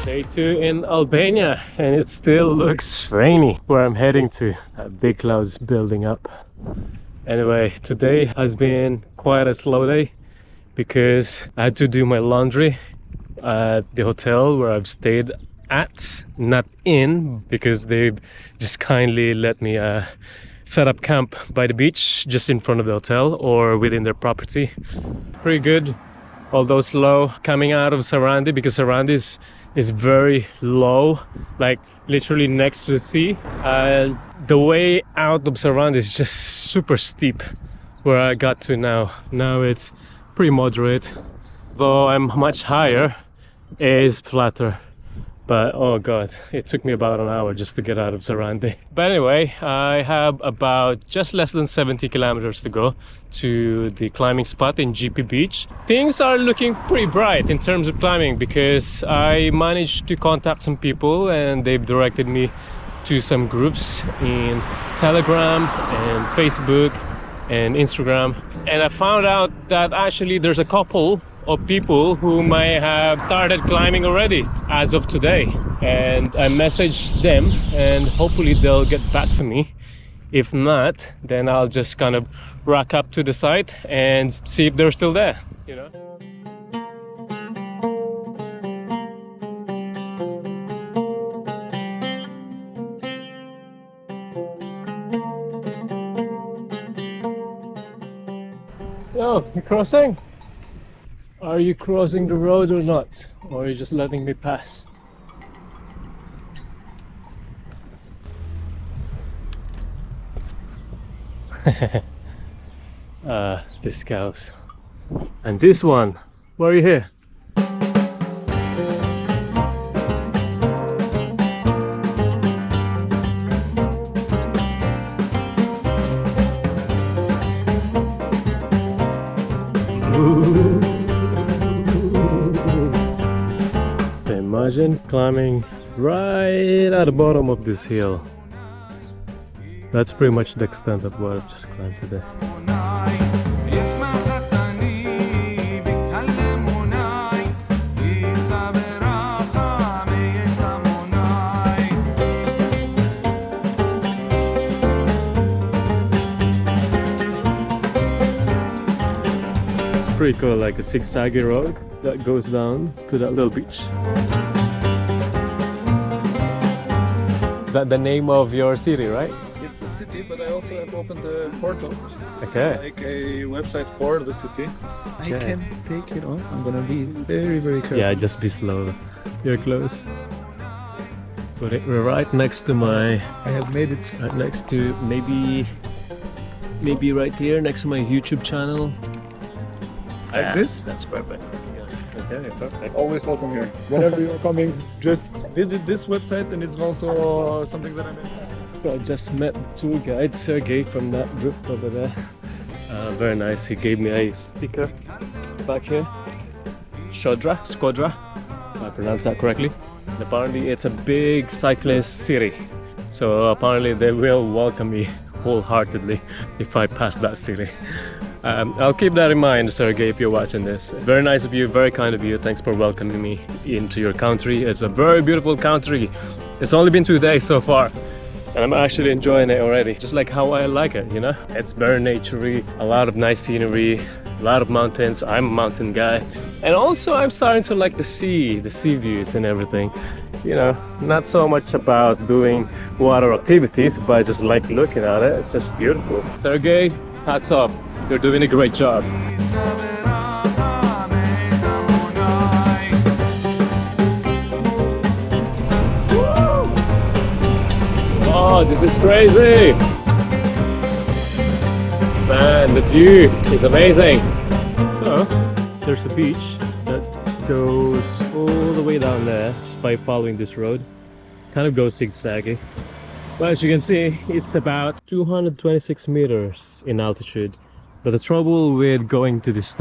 Day 2 in Albania, and it still looks rainy where I'm heading to. Big clouds building up. Anyway, today has been quite a slow day because I had to do my laundry at the hotel where I've stayed at, not in, because they've just kindly let me set up camp by the beach just in front of the hotel or within their property. Pretty good, although slow coming out of Sarandi, because Sarandi is very low, like literally next to the sea, and the way out of Sarandi is just super steep. Where I got to now it's pretty moderate, though I'm much higher, it is flatter. But oh god, it took me about an hour just to get out of Sarandi. But anyway, I have about just less than 70 kilometers to go to the climbing spot in GP Beach. Things are looking pretty bright in terms of climbing because I managed to contact some people and they've directed me to some groups in Telegram and Facebook and Instagram. And I found out that actually there's a couple of people who may have started climbing already as of today, and I messaged them and hopefully they'll get back to me. If not, then I'll just kind of rock up to the site and see if they're still there, you know. Yo, you crossing? Are you crossing the road or not? Or are you just letting me pass? This cows. And this one, why are you here? So imagine climbing right at the bottom of this hill. That's pretty much the extent of what I've just climbed today. It's pretty cool, like a zigzaggy road that goes down to that little beach. That the name of your city, right? It's the city, but I also have opened a portal. Okay. Like a website for the city. Okay. I can take it on. I'm gonna be very, very careful. Yeah, just be slow. You're close. Put it right next to my... I have made it. Right next to, maybe right here, next to my YouTube channel. Like this? That's perfect. Okay, perfect. Always welcome here. Whenever you're coming, just visit this website, and it's also something that I made. So I just met the tour guide, Sergey, from that group over there. Very nice. He gave me a sticker back here. Skodra, if I pronounce that correctly. And apparently it's a big cyclist city. So apparently they will welcome me wholeheartedly if I pass that city. I'll keep that in mind, Sergey, if you're watching this. Very nice of you, very kind of you. Thanks for welcoming me into your country. It's a very beautiful country. It's only been 2 days so far, and I'm actually enjoying it already, just like how I like it, you know? It's very naturey, a lot of nice scenery, a lot of mountains. I'm a mountain guy. And also I'm starting to like the sea views and everything. You know, not so much about doing water activities, but I just like looking at it. It's just beautiful. Sergey, hats off. You're doing a great job. Oh, this is crazy! Man, the view is amazing! So, there's a beach that goes all the way down there just by following this road. Kind of goes zigzaggy. But as you can see, it's about 226 meters in altitude. But the trouble with going to this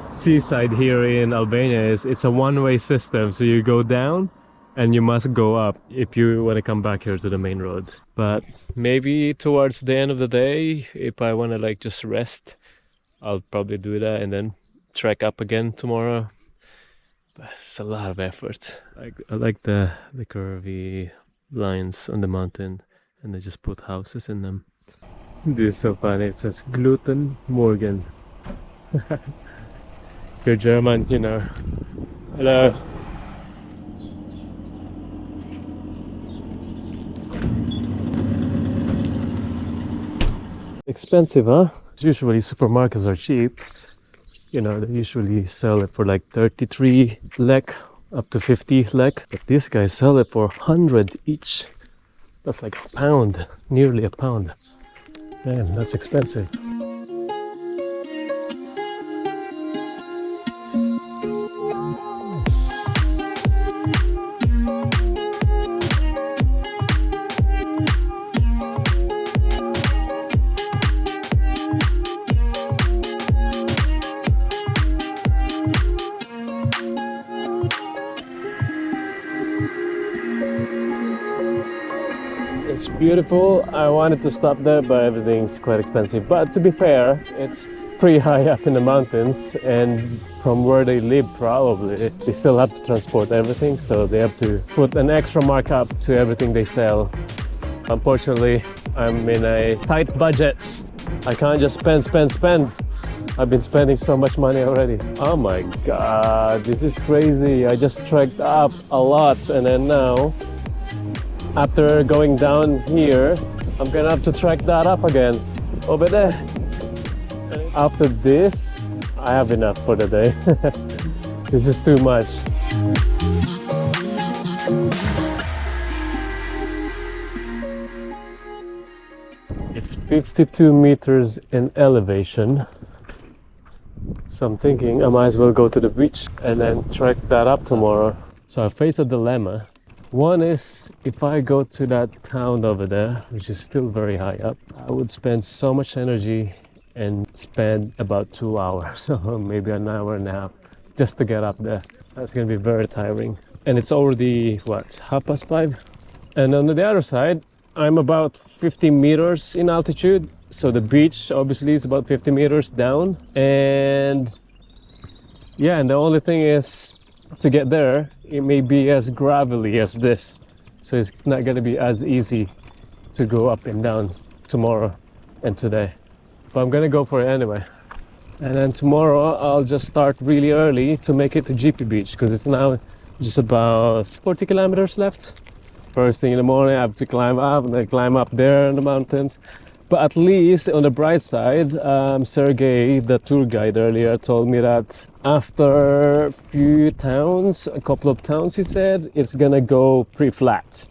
seaside here in Albania is it's a one-way system. So you go down and you must go up if you want to come back here to the main road. But maybe towards the end of the day, if I want to like just rest, I'll probably do that and then trek up again tomorrow. But it's a lot of effort. I like the curvy lines on the mountain, and they just put houses in them. This is so funny. It says Gluten Morgan. If you're German, you know. Hello. Expensive, huh? Usually supermarkets are cheap. You know, they usually sell it for like 33 lek up to 50 lek. But these guys sell it for 100 each. That's like a pound, nearly a pound. Man, that's expensive. It's beautiful. I wanted to stop there, but everything's quite expensive. But to be fair, it's pretty high up in the mountains, and from where they live probably, they still have to transport everything, so they have to put an extra markup to everything they sell. Unfortunately, I'm in a tight budget. I can't just spend. I've been spending so much money already. Oh my god, this is crazy. I just trekked up a lot, and then now after going down here, I'm gonna have to trek that up again over there. After this, I have enough for the day. This is too much. It's 52 meters in elevation, so I'm thinking I might as well go to the beach and then trek that up tomorrow. So I face a dilemma. One is, if I go to that town over there, which is still very high up, I would spend so much energy and spend about 2 hours, or maybe an hour and a half, just to get up there. That's gonna be very tiring. And it's already, what, 5:30? And on the other side, I'm about 50 meters in altitude, so the beach obviously is about 50 meters down. And yeah, and the only thing is, to get there, it may be as gravelly as this, so it's not going to be as easy to go up and down tomorrow and today, but I'm gonna go for it anyway. And then tomorrow I'll just start really early to make it to GP Beach, because it's now just about 40 kilometers left. First thing in the morning I have to climb up, and then climb up there in the mountains. But at least on the bright side, Sergey, the tour guide earlier, told me that after a few towns, a couple of towns, he said, it's gonna go pretty flat.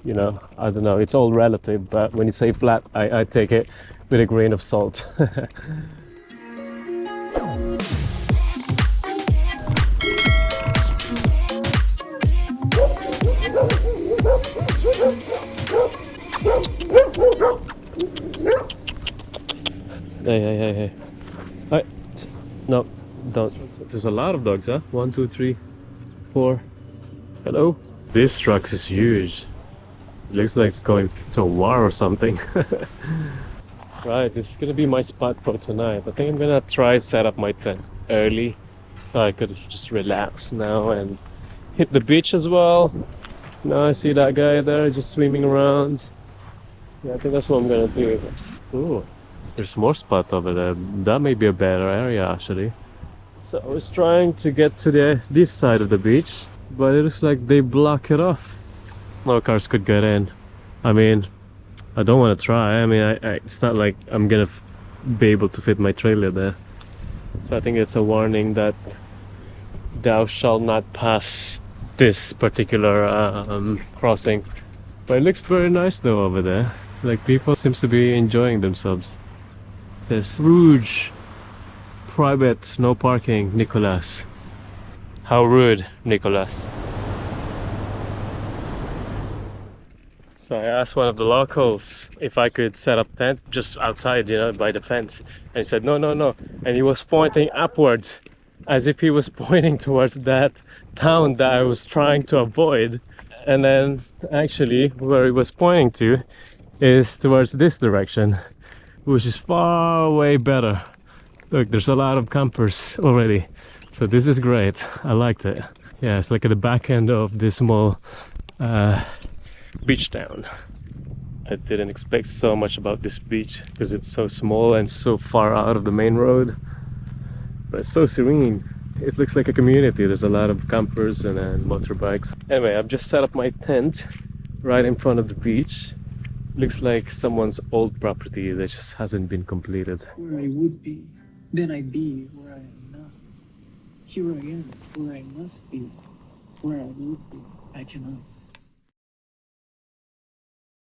You know, I don't know, it's all relative, but when you say flat, I take it with a grain of salt. Hey. Hey. No, don't. There's a lot of dogs, huh? 1, 2, 3, 4. Hello? This truck is huge. It looks like it's going to a war or something. Right, this is gonna be my spot for tonight. I think I'm gonna try set up my tent early, so I could just relax now and hit the beach as well. Now I see that guy there just swimming around. Yeah, I think that's what I'm gonna do. Ooh, there's more spot over there. That may be a better area actually. So I was trying to get to this side of the beach, but it looks like they block it off. No cars could get in. I mean, I don't want to try. I mean, it's not like I'm gonna be able to fit my trailer there. So I think it's a warning that thou shalt not pass this particular crossing. But it looks very nice though over there. Like, people seems to be enjoying themselves. It says Rouge, private, no parking, Nicolas. How rude, Nicolas. So I asked one of the locals if I could set up tent just outside, you know, by the fence. And he said, no. And he was pointing upwards, as if he was pointing towards that town that I was trying to avoid. And then actually where he was pointing to is towards this direction, which is far way better. Look, there's a lot of campers already. So this is great. I liked it. Yeah, it's like at the back end of this small beach town. I didn't expect so much about this beach because it's so small and so far out of the main road, but it's so serene. It looks like a community. There's a lot of campers and motorbikes. Anyway, I've just set up my tent right in front of the beach. Looks like someone's old property that just hasn't been completed. Where I would be, then I'd be where I am not. Here I am, where I must be, where I would be, I cannot.